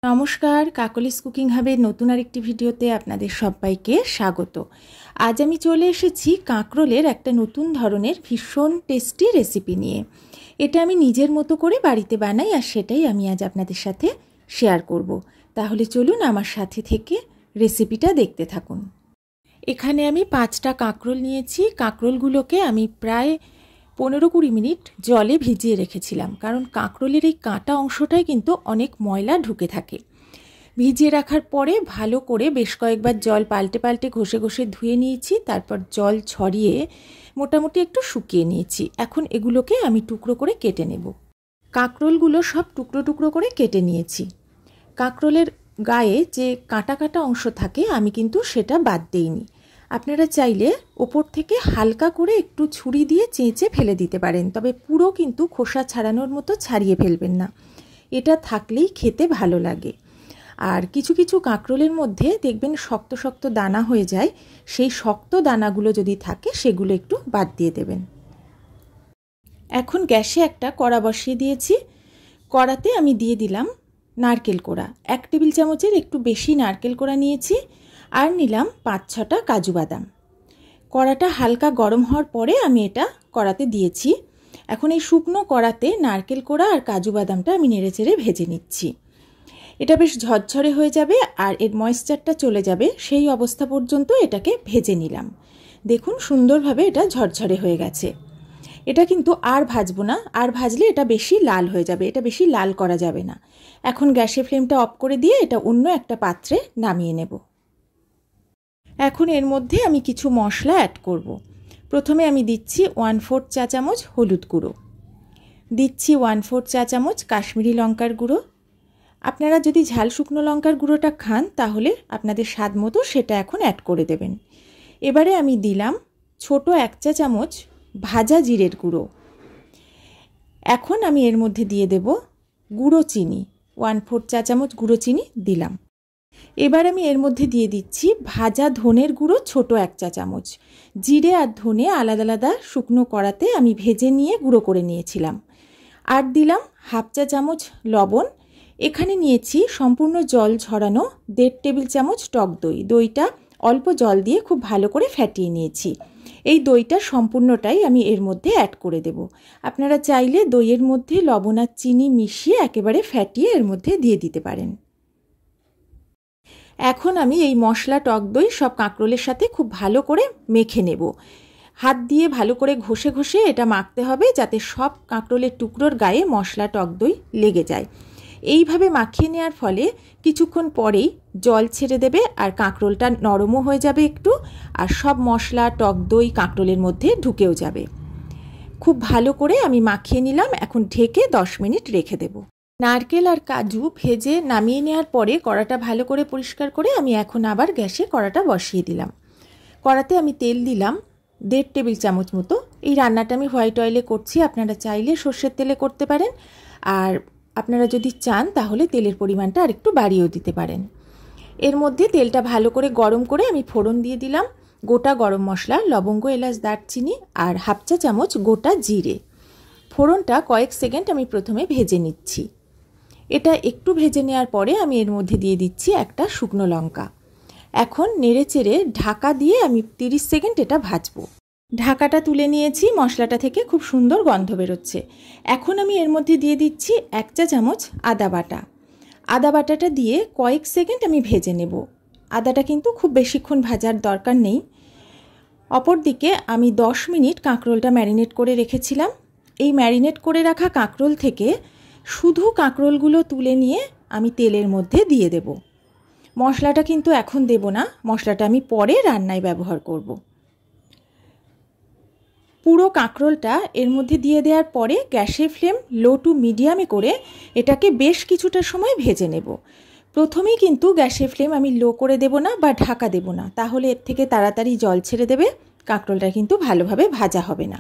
নমস্কার, কাকলিস কুকিং হাবের নতুন আরেকটি ভিডিওতে আপনাদের সবাইকে স্বাগত। আজ আমি চলে এসেছি কাঁকরোলের একটা নতুন ধরনের ভীষণ টেস্টি রেসিপি নিয়ে। এটা আমি নিজের মতো করে বাড়িতে বানাই আর সেটাই আমি আজ আপনাদের সাথে শেয়ার করব। তাহলে চলুন আমার সাথে থেকে রেসিপিটা দেখতে থাকুন। এখানে আমি 5টা কাঁকরোল নিয়েছি। কাঁকরোলগুলোকে আমি প্রায় 15-20 মিনিট জলে ভিজিয়ে রেখেছিলাম, কারণ কাঁকরোলের এই কাঁটা অংশটায় কিন্তু অনেক ময়লা ঢুকে থাকে। ভিজিয়ে রাখার পরে ভালো করে বেশ কয়েকবার জল পাল্টে পাল্টে ঘষে ঘষে ধুয়ে নিয়েছি, তারপর জল ছড়িয়ে মোটামুটি একটু শুকিয়ে নিয়েছি। এখন এগুলোকে আমি টুকরো করে কেটে নেব। কাঁকরোলগুলো সব টুকরো টুকরো করে কেটে নিয়েছি। কাঁকরোলের গায়ে যে কাঁটা কাঁটা অংশ থাকে আমি কিন্তু সেটা বাদ দেইনি। আপনারা চাইলে ওপর থেকে হালকা করে একটু ছুরি দিয়ে চেঁচে ফেলে দিতে পারেন, তবে পুরো কিন্তু খোসা ছাড়ানোর মতো ছাড়িয়ে ফেলবেন না। এটা থাকলেই খেতে ভালো লাগে। আর কিছু কিছু কাঁকরোলের মধ্যে দেখবেন শক্ত শক্ত দানা হয়ে যায়, সেই শক্ত দানাগুলো যদি থাকে সেগুলো একটু বাদ দিয়ে দেবেন। এখন গ্যাসে একটা কড়া বসিয়ে দিয়েছি। কড়াতে আমি দিয়ে দিলাম নারকেল কোড়া। 1 টেবিল চামচের একটু বেশি নারকেল কোড়া নিয়েছি, আর নিলাম 5-6টা কাজু বাদাম। কড়াটা হালকা গরম হওয়ার পরে আমি এটা কড়াতে দিয়েছি। এখন এই শুকনো কড়াতে নারকেল কোড়া আর কাজু বাদামটা আমি নেড়েচেড়ে ভেজে নিচ্ছি। এটা বেশ ঝরঝরে হয়ে যাবে আর এর ময়েশ্চারটা চলে যাবে, সেই অবস্থা পর্যন্ত এটাকে ভেজে নিলাম। দেখুন সুন্দরভাবে এটা ঝরঝরে হয়ে গেছে। এটা কিন্তু আর ভাজবো না, আর ভাজলে এটা বেশি লাল হয়ে যাবে, এটা বেশি লাল করা যাবে না। এখন গ্যাসের ফ্লেমটা অফ করে দিয়ে এটা অন্য একটা পাত্রে নামিয়ে নেব। এখন এর মধ্যে আমি কিছু মশলা অ্যাড করব। প্রথমে আমি দিচ্ছি 1/4 চা চামচ হলুদ গুঁড়ো, দিচ্ছি 1/4 চা চামচ কাশ্মীরি লঙ্কার গুঁড়ো। আপনারা যদি ঝাল শুকনো লঙ্কার গুঁড়োটা খান তাহলে আপনাদের স্বাদ মতো সেটা এখন অ্যাড করে দেবেন। এবারে আমি দিলাম ছোট 1 চা চামচ ভাজা জিরের গুঁড়ো। এখন আমি এর মধ্যে দিয়ে দেব গুঁড়ো চিনি, 1/4 চা চামচ গুঁড়ো চিনি দিলাম। এবার আমি এর মধ্যে দিয়ে দিচ্ছি ভাজা ধনের গুঁড়ো ছোট 1 চা চামচ। জিরে আর ধনে আলাদা আলাদা শুকনো কড়াতে আমি ভেজে নিয়ে গুঁড়ো করে নিয়েছিলাম। আর দিলাম 1/2 চা চামচ লবণ। এখানে নিয়েছি সম্পূর্ণ জল ঝরানো 1.5 টেবিল চামচ টক দই। দইটা অল্প জল দিয়ে খুব ভালো করে ফ্যাটিয়ে নিয়েছি। এই দইটা সম্পূর্ণটাই আমি এর মধ্যে অ্যাড করে দেব। আপনারা চাইলে দইয়ের মধ্যে লবণ আর চিনি মিশিয়ে একেবারে ফ্যাটিয়ে এর মধ্যে দিয়ে দিতে পারেন। এখন আমি এই মশলা টক দই সব কাঁকরোলের সাথে খুব ভালো করে মেখে নেব। হাত দিয়ে ভালো করে ঘষে ঘষে এটা মাখতে হবে, যাতে সব কাঁকরোলের টুকরোর গায়ে মশলা টক দই লেগে যায়। এইভাবে মাখিয়ে নেওয়ার ফলে কিছুক্ষণ পরেই জল ছেড়ে দেবে আর কাঁকরোলটা নরমও হয়ে যাবে একটু, আর সব মশলা টক দই কাঁকরোলের মধ্যে ঢুকেও যাবে। খুব ভালো করে আমি মাখিয়ে নিলাম। এখন ঢেকে 10 মিনিট রেখে দেব। নারকেল আর কাজু ভেজে নামিয়ে নেওয়ার পরে কড়াটা ভালো করে পরিষ্কার করে আমি এখন আবার গ্যাসে কড়াটা বসিয়ে দিলাম। কড়াতে আমি তেল দিলাম 1.5 টেবিল চামচ মতো। এই রান্নাটা আমি হোয়াইট অয়েলে করছি, আপনারা চাইলে সর্ষের তেলে করতে পারেন, আর আপনারা যদি চান তাহলে তেলের পরিমাণটা আর একটু বাড়িয়েও দিতে পারেন। এর মধ্যে তেলটা ভালো করে গরম করে আমি ফোড়ন দিয়ে দিলাম গোটা গরম মশলা, লবঙ্গ, এলাচ, দারচিনি আর 1/2 চা চামচ গোটা জিরে। ফোড়নটা কয়েক সেকেন্ড আমি প্রথমে ভেজে নিচ্ছি। এটা একটু ভেজে নেওয়ার পরে আমি এর মধ্যে দিয়ে দিচ্ছি একটা শুকনো লঙ্কা। এখন নেড়েচেড়ে ঢাকা দিয়ে আমি 30 সেকেন্ড এটা ভাজবো। ঢাকাটা তুলে নিয়েছি, মশলাটা থেকে খুব সুন্দর গন্ধ বেরোচ্ছে। এখন আমি এর মধ্যে দিয়ে দিচ্ছি 1 চা চামচ আদা বাটা। আদা বাটাটা দিয়ে কয়েক সেকেন্ড আমি ভেজে নেব। আদাটা কিন্তু খুব বেশিক্ষণ ভাজার দরকার নেই। অপরদিকে আমি 10 মিনিট কাঁকরোলটা ম্যারিনেট করে রেখেছিলাম। এই ম্যারিনেট করে রাখা কাঁকরোল থেকে শুধু কাঁকরোলগুলো তুলে নিয়ে আমি তেলের মধ্যে দিয়ে দেব। মশলাটা কিন্তু এখন দেব না, মশলাটা আমি পরে রান্নায় ব্যবহার করব। পুরো কাঁকরোলটা এর মধ্যে দিয়ে দেওয়ার পরে গ্যাসের ফ্লেম লো টু মিডিয়ামে করে এটাকে বেশ কিছুটা সময় ভেজে নেব। প্রথমেই কিন্তু গ্যাসের ফ্লেম আমি লো করে দেব না বা ঢাকা দেব না, তাহলে এর থেকে তাড়াতাড়ি জল ছেড়ে দেবে, কাঁকরোলটা কিন্তু ভালোভাবে ভাজা হবে না।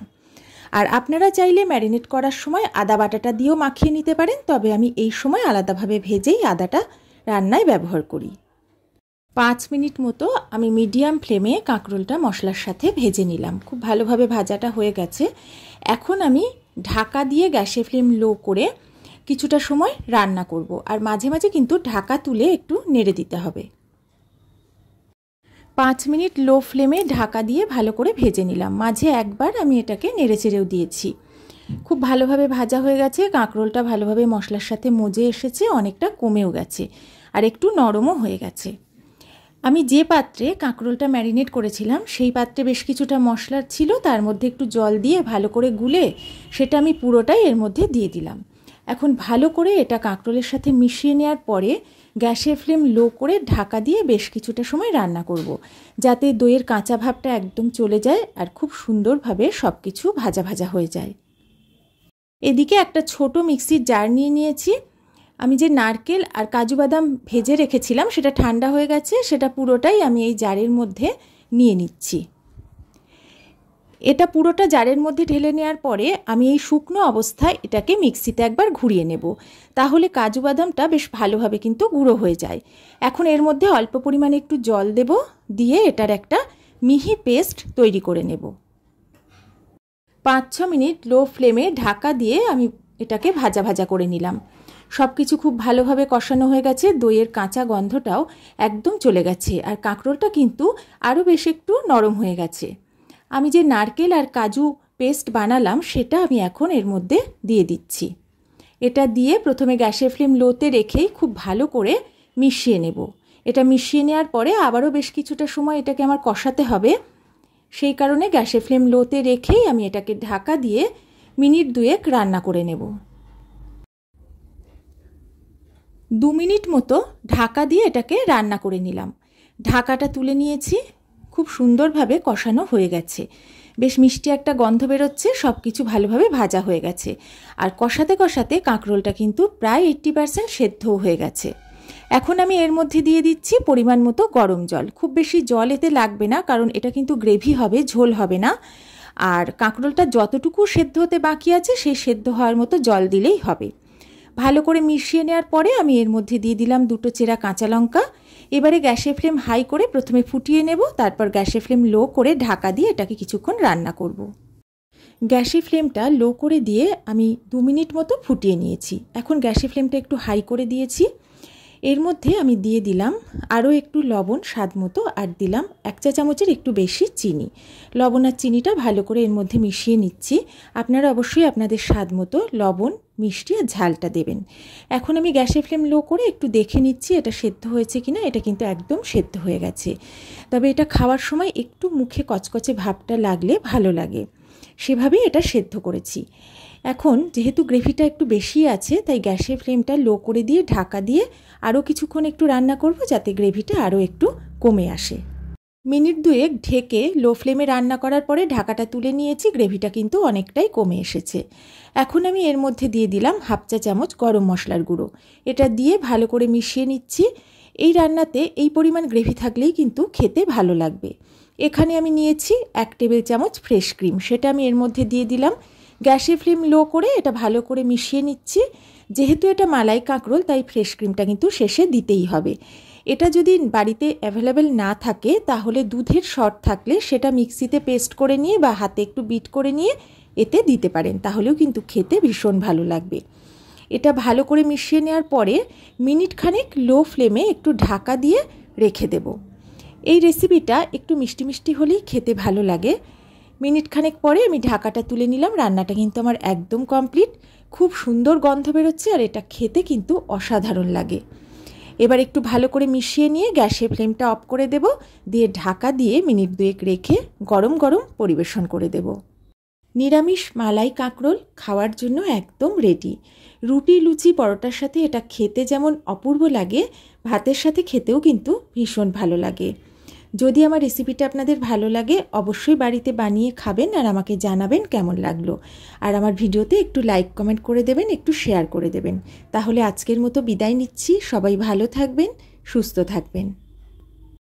আর আপনারা চাইলে ম্যারিনেট করার সময় আদা বাটাটা দিয়েও মাখিয়ে নিতে পারেন, তবে আমি এই সময় আলাদাভাবে ভেজেই আদাটা রান্নায় ব্যবহার করি। 5 মিনিট মতো আমি মিডিয়াম ফ্লেমে কাঁকরোলটা মশলার সাথে ভেজে নিলাম। খুব ভালোভাবে ভাজাটা হয়ে গেছে। এখন আমি ঢাকা দিয়ে গ্যাসের ফ্লেম লো করে কিছুটা সময় রান্না করব। আর মাঝে মাঝে কিন্তু ঢাকা তুলে একটু নেড়ে দিতে হবে। 5 মিনিট লো ফ্লেমে ঢাকা দিয়ে ভালো করে ভেজে নিলাম। মাঝে একবার আমি এটাকে নেড়ে চেড়েও দিয়েছি। খুব ভালোভাবে ভাজা হয়ে গেছে, কাঁকরোলটা ভালোভাবে মশলার সাথে মজে এসেছে, অনেকটা কমেও গেছে আর একটু নরমও হয়ে গেছে। আমি যে পাত্রে কাঁকরোলটা ম্যারিনেট করেছিলাম সেই পাত্রে বেশ কিছুটা মশলা ছিল, তার মধ্যে একটু জল দিয়ে ভালো করে গুলে সেটা আমি পুরোটাই এর মধ্যে দিয়ে দিলাম। এখন ভালো করে এটা কাঁকরোলের সাথে মিশিয়ে নেওয়ার পরে গ্যাসের ফ্লেম লো করে ঢাকা দিয়ে বেশ কিছুটা সময় রান্না করব, যাতে দইয়ের কাঁচা ভাবটা একদম চলে যায় আর খুব সুন্দরভাবে সব কিছু ভাজা ভাজা হয়ে যায়। এদিকে একটা ছোট মিক্সির জার নিয়ে নিয়েছি। আমি যে নারকেল আর কাজু বাদাম ভেজে রেখেছিলাম সেটা ঠান্ডা হয়ে গেছে, সেটা পুরোটাই আমি এই জারের মধ্যে নিয়ে নিচ্ছি। এটা পুরোটা জারের মধ্যে ঢেলে নেওয়ার পরে আমি এই শুকনো অবস্থায় এটাকে মিক্সিতে একবার ঘুরিয়ে নেব, তাহলে কাজু বাদামটা বেশ ভালোভাবে কিন্তু গুঁড়ো হয়ে যায়। এখন এর মধ্যে অল্প পরিমাণে একটু জল দেব, দিয়ে এটার একটা মিহি পেস্ট তৈরি করে নেব। 5-6 মিনিট লো ফ্লেমে ঢাকা দিয়ে আমি এটাকে ভাজা ভাজা করে নিলাম। সব কিছু খুব ভালোভাবে কষানো হয়ে গেছে, দইয়ের কাঁচা গন্ধটাও একদম চলে গেছে আর কাঁকরোলটা কিন্তু আরও বেশ একটু নরম হয়ে গেছে। আমি যে নারকেল আর কাজু পেস্ট বানালাম সেটা আমি এখন এর মধ্যে দিয়ে দিচ্ছি। এটা দিয়ে প্রথমে গ্যাসের ফ্লেম লোতে রেখেই খুব ভালো করে মিশিয়ে নেব। এটা মিশিয়ে নেওয়ার পরে আবারও বেশ কিছুটা সময় এটাকে আমার কষাতে হবে, সেই কারণে গ্যাসের ফ্লেম লোতে রেখেই আমি এটাকে ঢাকা দিয়ে মিনিট 2 রান্না করে নেব। 2 মিনিট মতো ঢাকা দিয়ে এটাকে রান্না করে নিলাম। ঢাকাটা তুলে নিয়েছি, খুব সুন্দরভাবে কষানো হয়ে গেছে, বেশ মিষ্টি একটা গন্ধ বেরোচ্ছে, সব কিছু ভালোভাবে ভাজা হয়ে গেছে আর কষাতে কষাতে কাঁকরোলটা কিন্তু প্রায় 80% সেদ্ধও হয়ে গেছে। এখন আমি এর মধ্যে দিয়ে দিচ্ছি পরিমাণ মতো গরম জল। খুব বেশি জল এতে লাগবে না, কারণ এটা কিন্তু গ্রেভি হবে, ঝোল হবে না। আর কাঁকরোলটা যতটুকু সেদ্ধ হতে বাকি আছে সেই সেদ্ধ হওয়ার মতো জল দিলেই হবে। ভালো করে মিশিয়ে নেওয়ার পরে আমি এর মধ্যে দিয়ে দিলাম 2টো চেরা কাঁচা লঙ্কা। এবারে গ্যাসের ফ্লেম হাই করে প্রথমে ফুটিয়ে নেব, তারপর গ্যাসের ফ্লেম লো করে ঢাকা দিয়ে এটাকে কিছুক্ষণ রান্না করব। গ্যাসের ফ্লেমটা লো করে দিয়ে আমি 2 মিনিট মতো ফুটিয়ে নিয়েছি। এখন গ্যাসের ফ্লেমটা একটু হাই করে দিয়েছি। এর মধ্যে আমি দিয়ে দিলাম আরও একটু লবণ স্বাদ মতো, আর দিলাম 1 চা চামচের একটু বেশি চিনি। লবণ আর চিনিটা ভালো করে এর মধ্যে মিশিয়ে নিচ্ছি। আপনারা অবশ্যই আপনাদের স্বাদ মতো লবণ, মিষ্টি আর ঝালটা দেবেন। এখন আমি গ্যাসের ফ্লেম লো করে একটু দেখে নিচ্ছি এটা সেদ্ধ হয়েছে কিনা। এটা কিন্তু একদম সেদ্ধ হয়ে গেছে, তবে এটা খাওয়ার সময় একটু মুখে কচকচে ভাবটা লাগলে ভালো লাগে, সেভাবেই এটা সেদ্ধ করেছি। এখন যেহেতু গ্রেভিটা একটু বেশি আছে, তাই গ্যাসের ফ্লেমটা লো করে দিয়ে ঢাকা দিয়ে আরও কিছুক্ষণ একটু রান্না করব, যাতে গ্রেভিটা আরও একটু কমে আসে। মিনিট 2 ঢেকে লো ফ্লেমে রান্না করার পরে ঢাকাটা তুলে নিয়েছি, গ্রেভিটা কিন্তু অনেকটাই কমে এসেছে। এখন আমি এর মধ্যে দিয়ে দিলাম 1/2 চা চামচ গরম মশলার গুঁড়ো। এটা দিয়ে ভালো করে মিশিয়ে নিচ্ছি। এই রান্নাতে এই পরিমাণ গ্রেভি থাকলেই কিন্তু খেতে ভালো লাগবে। এখানে আমি নিয়েছি 1 টেবিল চামচ ফ্রেশ ক্রিম, সেটা আমি এর মধ্যে দিয়ে দিলাম। গ্যাসের ফ্লেম লো করে এটা ভালো করে মিশিয়ে নিচ্ছি। যেহেতু এটা মালাই কাঁকরোল, তাই ফ্রেশ ক্রিমটা কিন্তু শেষে দিতেই হবে। এটা যদি বাড়িতে অ্যাভেলেবেল না থাকে, তাহলে দুধের সর থাকলে সেটা মিক্সিতে পেস্ট করে নিয়ে বা হাতে একটু বিট করে নিয়ে এতে দিতে পারেন, তাহলেও কিন্তু খেতে ভীষণ ভালো লাগবে। এটা ভালো করে মিশিয়ে নেওয়ার পরে মিনিট খানেক লো ফ্লেমে একটু ঢাকা দিয়ে রেখে দেব। এই রেসিপিটা একটু মিষ্টি মিষ্টি হলেই খেতে ভালো লাগে। মিনিট খানেক পরে আমি ঢাকাটা তুলে নিলাম। রান্নাটা কিন্তু আমার একদম কমপ্লিট, খুব সুন্দর গন্ধ বেরোচ্ছে আর এটা খেতে কিন্তু অসাধারণ লাগে। এবার একটু ভালো করে মিশিয়ে নিয়ে গ্যাসের ফ্লেমটা অফ করে দেব, দিয়ে ঢাকা দিয়ে মিনিট 2 রেখে গরম গরম পরিবেশন করে দেব। নিরামিষ মালাই কাঁকরোল খাওয়ার জন্য একদম রেডি। রুটি, লুচি, পরোটার সাথে এটা খেতে যেমন অপূর্ব লাগে, ভাতের সাথে খেতেও কিন্তু ভীষণ ভালো লাগে। যদি আমার রেসিপিটা আপনাদের ভালো লাগে, অবশ্যই বাড়িতে বানিয়ে খাবেন আর আমাকে জানাবেন কেমন লাগলো। আর আমার ভিডিওতে একটু লাইক, কমেন্ট করে দেবেন, একটু শেয়ার করে দেবেন। তাহলে আজকের মতো বিদায় নিচ্ছি। সবাই ভালো থাকবেন, সুস্থ থাকবেন।